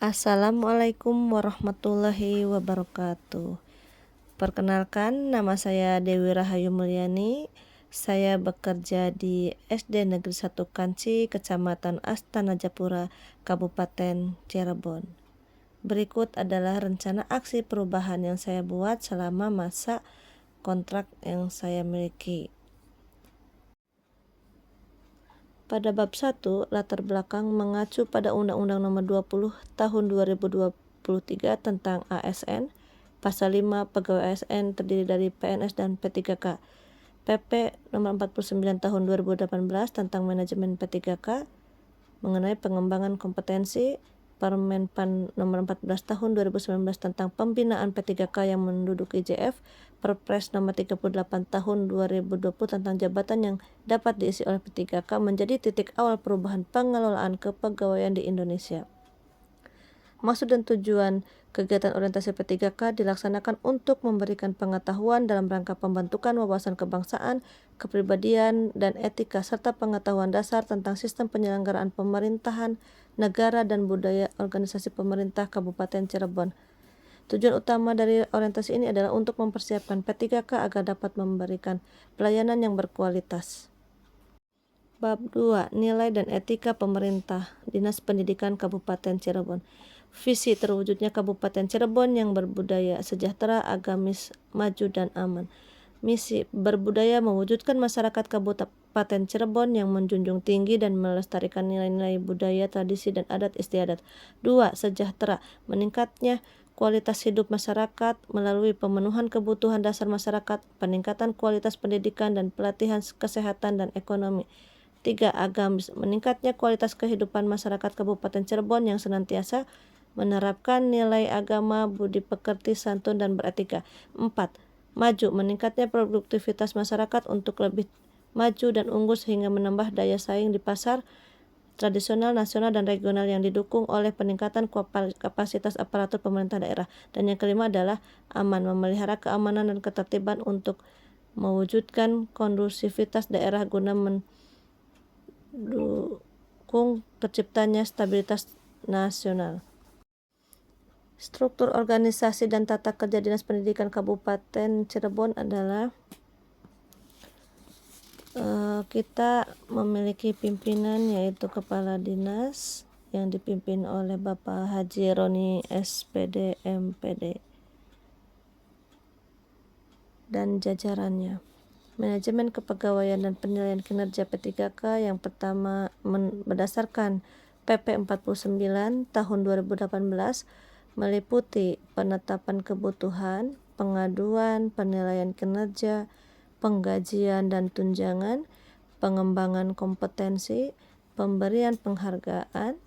Assalamualaikum warahmatullahi wabarakatuh. Perkenalkan, nama saya Dewi Rahayu Mulyani. Saya bekerja di SD Negeri 1 Kanci, Kecamatan Astana Japura, Kabupaten Cirebon. Berikut adalah rencana aksi perubahan yang saya buat selama masa kontrak yang saya miliki. Pada bab 1, latar belakang mengacu pada Undang-Undang Nomor 20 Tahun 2023 tentang ASN. Pasal 5, pegawai ASN terdiri dari PNS dan P3K. PP Nomor 49 Tahun 2018 tentang manajemen P3K mengenai pengembangan kompetensi. Permenpan Nomor 14 Tahun 2019 tentang pembinaan P3K yang menduduki JF. Perpres Nomor 38 Tahun 2020 tentang jabatan yang dapat diisi oleh P3K menjadi titik awal perubahan pengelolaan kepegawaian di Indonesia. Maksud dan tujuan kegiatan orientasi P3K dilaksanakan untuk memberikan pengetahuan dalam rangka pembentukan wawasan kebangsaan, kepribadian, dan etika, serta pengetahuan dasar tentang sistem penyelenggaraan pemerintahan negara dan budaya organisasi pemerintah Kabupaten Cirebon. Tujuan utama dari orientasi ini adalah untuk mempersiapkan P3K agar dapat memberikan pelayanan yang berkualitas. Bab 2, Nilai dan Etika Pemerintah Dinas Pendidikan Kabupaten Cirebon. Visi terwujudnya Kabupaten Cirebon yang berbudaya, sejahtera, agamis, maju, dan aman. Misi berbudaya mewujudkan masyarakat Kabupaten Cirebon yang menjunjung tinggi dan melestarikan nilai-nilai budaya, tradisi, dan adat istiadat. 2. Sejahtera, meningkatnya kualitas hidup masyarakat melalui pemenuhan kebutuhan dasar masyarakat, peningkatan kualitas pendidikan dan pelatihan kesehatan dan ekonomi. 3. Agamis, meningkatnya kualitas kehidupan masyarakat Kabupaten Cirebon yang senantiasa menerapkan nilai agama, budi pekerti, santun, dan beretika. 4. Maju, meningkatnya produktivitas masyarakat untuk lebih maju dan unggul sehingga menambah daya saing di pasar tradisional, nasional, dan regional yang didukung oleh peningkatan kapasitas aparatur pemerintah daerah. Dan yang kelima adalah aman, memelihara keamanan dan ketertiban untuk mewujudkan kondusivitas daerah guna mendukung terciptanya stabilitas nasional. Struktur organisasi dan tata kerja Dinas Pendidikan Kabupaten Cirebon adalah kita memiliki pimpinan yaitu Kepala Dinas yang dipimpin oleh Bapak Haji Roni SPD MPD dan jajarannya. Manajemen kepegawaian dan penilaian kinerja P3K yang pertama berdasarkan PP 49 tahun 2018 meliputi penetapan kebutuhan, pengaduan, penilaian kinerja, penggajian dan tunjangan, pengembangan kompetensi, pemberian penghargaan,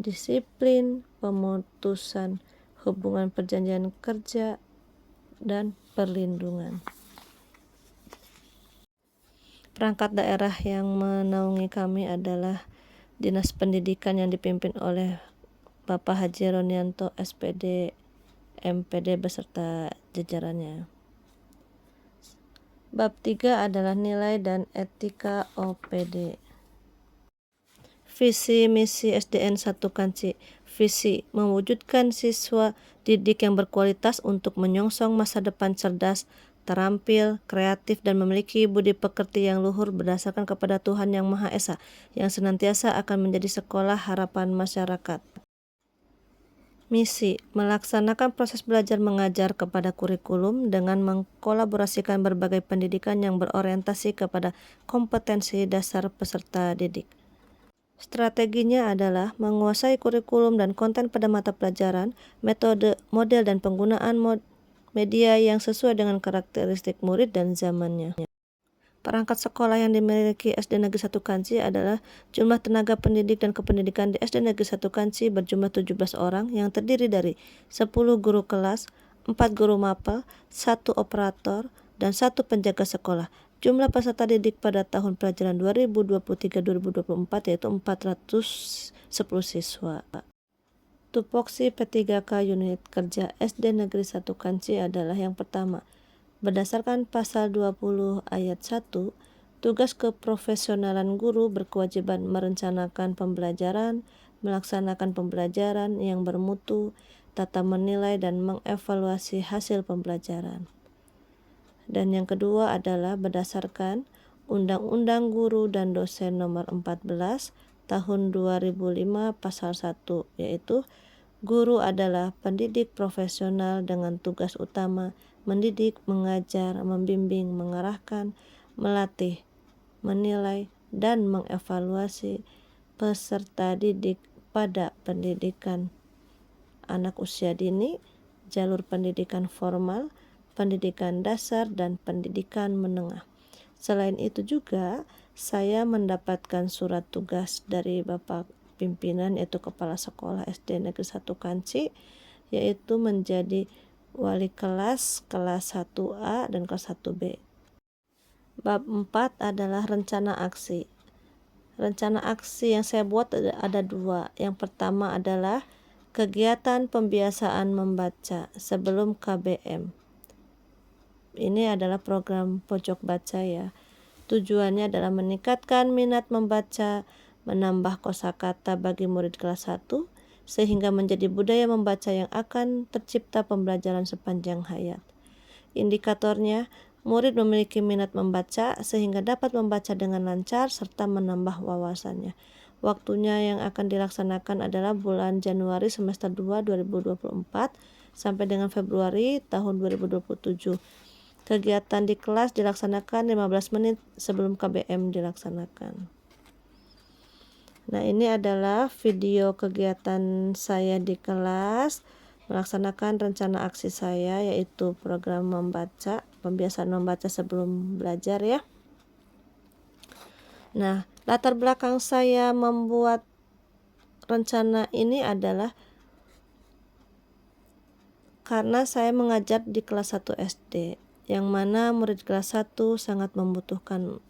disiplin, pemutusan hubungan perjanjian kerja, dan perlindungan. Perangkat daerah yang menaungi kami adalah Dinas Pendidikan yang dipimpin oleh Bapak Haji Ronianto SPD MPD beserta jajarannya. Bab 3 adalah nilai dan etika OPD. Visi misi SDN 1 Kanci. Visi mewujudkan siswa didik yang berkualitas untuk menyongsong masa depan cerdas, terampil, kreatif, dan memiliki budi pekerti yang luhur berdasarkan kepada Tuhan Yang Maha Esa, yang senantiasa akan menjadi sekolah harapan masyarakat. Misi, melaksanakan proses belajar mengajar kepada kurikulum dengan mengkolaborasikan berbagai pendidikan yang berorientasi kepada kompetensi dasar peserta didik. Strateginya adalah menguasai kurikulum dan konten pada mata pelajaran, metode, model, dan penggunaan media yang sesuai dengan karakteristik murid dan zamannya. Perangkat sekolah yang dimiliki SD Negeri 1 Kanci adalah jumlah tenaga pendidik dan kependidikan di SD Negeri 1 Kanci berjumlah 17 orang yang terdiri dari 10 guru kelas, 4 guru mapel, 1 operator, dan 1 penjaga sekolah. Jumlah peserta didik pada tahun pelajaran 2023-2024 yaitu 410 siswa. Tupoksi P3K unit kerja SD Negeri 1 Kanci adalah yang pertama, berdasarkan pasal 20 ayat 1, tugas keprofesionalan guru berkewajiban merencanakan pembelajaran, melaksanakan pembelajaran yang bermutu, tata menilai dan mengevaluasi hasil pembelajaran. Dan yang kedua adalah berdasarkan Undang-Undang Guru dan Dosen Nomor 14 Tahun 2005 Pasal 1, yaitu guru adalah pendidik profesional dengan tugas utama mendidik, mengajar, membimbing, mengarahkan, melatih, menilai, dan mengevaluasi peserta didik pada pendidikan anak usia dini, jalur pendidikan formal, pendidikan dasar, dan pendidikan menengah. Selain itu juga, saya mendapatkan surat tugas dari Bapak Pimpinan, yaitu Kepala Sekolah SD Negeri 1 Kanci, yaitu menjadi wali kelas 1A dan kelas 1B. Bab 4 adalah rencana aksi. Rencana aksi yang saya buat ada 2. Yang pertama adalah kegiatan pembiasaan membaca sebelum KBM. Ini adalah program pojok baca ya. Tujuannya adalah meningkatkan minat membaca, menambah kosakata bagi murid kelas 1, sehingga menjadi budaya membaca yang akan tercipta pembelajaran sepanjang hayat. Indikatornya, murid memiliki minat membaca sehingga dapat membaca dengan lancar serta menambah wawasannya. Waktunya yang akan dilaksanakan adalah bulan Januari semester 2 2024 sampai dengan Februari tahun 2027. Kegiatan di kelas dilaksanakan 15 menit sebelum KBM dilaksanakan. Nah, ini adalah video kegiatan saya di kelas melaksanakan rencana aksi saya, yaitu program membaca, pembiasaan membaca sebelum belajar ya. Nah, latar belakang saya membuat rencana ini adalah karena saya mengajar di kelas 1 SD, yang mana murid kelas 1 sangat membutuhkan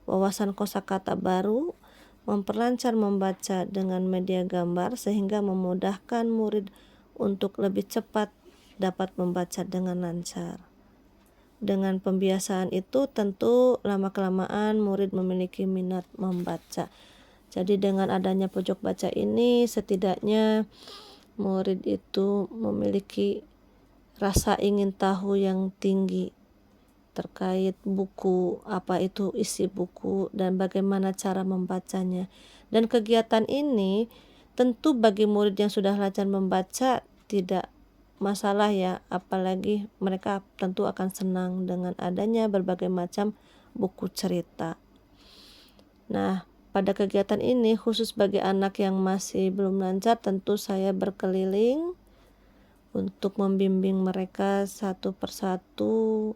wawasan kosakata baru, memperlancar membaca dengan media gambar sehingga memudahkan murid untuk lebih cepat dapat membaca dengan lancar. Dengan pembiasaan itu tentu lama-kelamaan murid memiliki minat membaca. Jadi dengan adanya pojok baca ini setidaknya murid itu memiliki rasa ingin tahu yang tinggi terkait buku, apa itu isi buku, dan bagaimana cara membacanya. Dan kegiatan ini tentu bagi murid yang sudah lancar membaca tidak masalah ya, apalagi mereka tentu akan senang dengan adanya berbagai macam buku cerita. Nah, pada kegiatan ini khusus bagi anak yang masih belum lancar, tentu saya berkeliling untuk membimbing mereka satu persatu,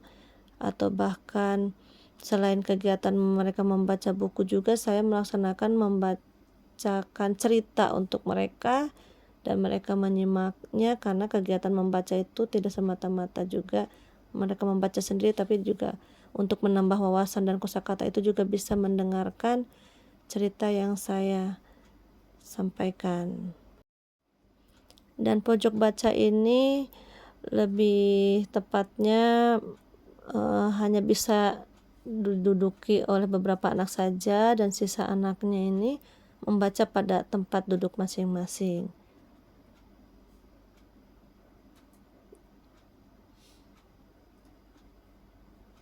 atau bahkan selain kegiatan mereka membaca buku juga saya melaksanakan membacakan cerita untuk mereka dan mereka menyimaknya, karena kegiatan membaca itu tidak semata-mata juga mereka membaca sendiri, tapi juga untuk menambah wawasan dan kosakata itu juga bisa mendengarkan cerita yang saya sampaikan. Dan pojok baca ini lebih tepatnya hanya bisa diduduki oleh beberapa anak saja, dan sisa anaknya ini membaca pada tempat duduk masing-masing.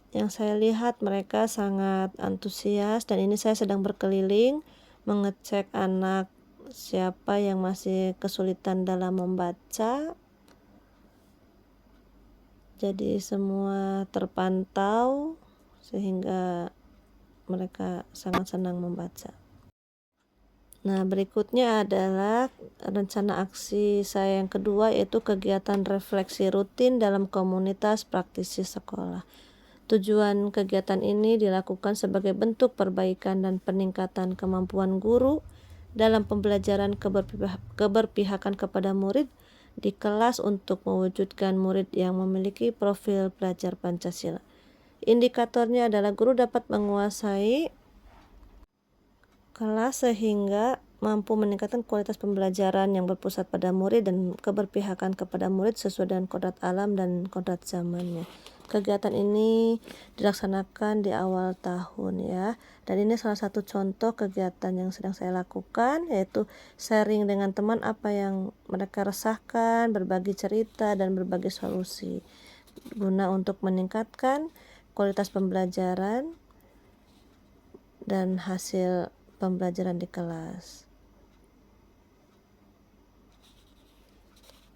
Yang saya lihat mereka sangat antusias, dan ini saya sedang berkeliling mengecek anak siapa yang masih kesulitan dalam membaca. Jadi semua terpantau sehingga mereka sangat senang membaca. Nah, berikutnya adalah rencana aksi saya yang kedua, yaitu kegiatan refleksi rutin dalam komunitas praktisi sekolah. Tujuan kegiatan ini dilakukan sebagai bentuk perbaikan dan peningkatan kemampuan guru dalam pembelajaran keberpihakan kepada murid di kelas untuk mewujudkan murid yang memiliki profil pelajar Pancasila. Indikatornya adalah guru dapat menguasai kelas sehingga mampu meningkatkan kualitas pembelajaran yang berpusat pada murid dan keberpihakan kepada murid sesuai dengan kodrat alam dan kodrat zamannya. Kegiatan ini dilaksanakan di awal tahun ya, dan ini salah satu contoh kegiatan yang sedang saya lakukan, yaitu sharing dengan teman apa yang mereka resahkan, berbagi cerita dan berbagi solusi guna untuk meningkatkan kualitas pembelajaran dan hasil pembelajaran di kelas.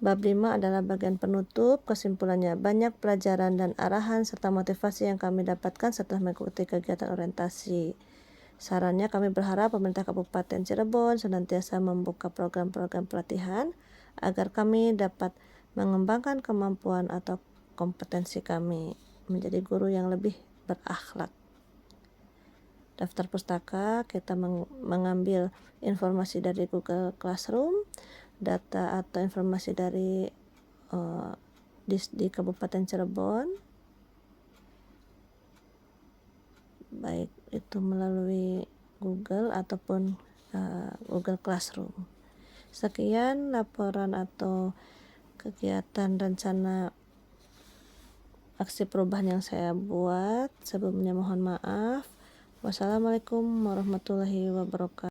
Bab 5 adalah bagian penutup. Kesimpulannya, banyak pelajaran dan arahan serta motivasi yang kami dapatkan setelah mengikuti kegiatan orientasi. Sarannya, kami berharap pemerintah Kabupaten Cirebon senantiasa membuka program-program pelatihan agar kami dapat mengembangkan kemampuan atau kompetensi kami menjadi guru yang lebih berakhlak. Daftar pustaka, kita mengambil informasi dari Google Classroom, data atau informasi dari di Kabupaten Cirebon, baik itu melalui Google ataupun Google Classroom. Sekian laporan atau kegiatan rencana aksi perubahan yang saya buat. Sebelumnya mohon maaf. Wassalamualaikum warahmatullahi wabarakatuh.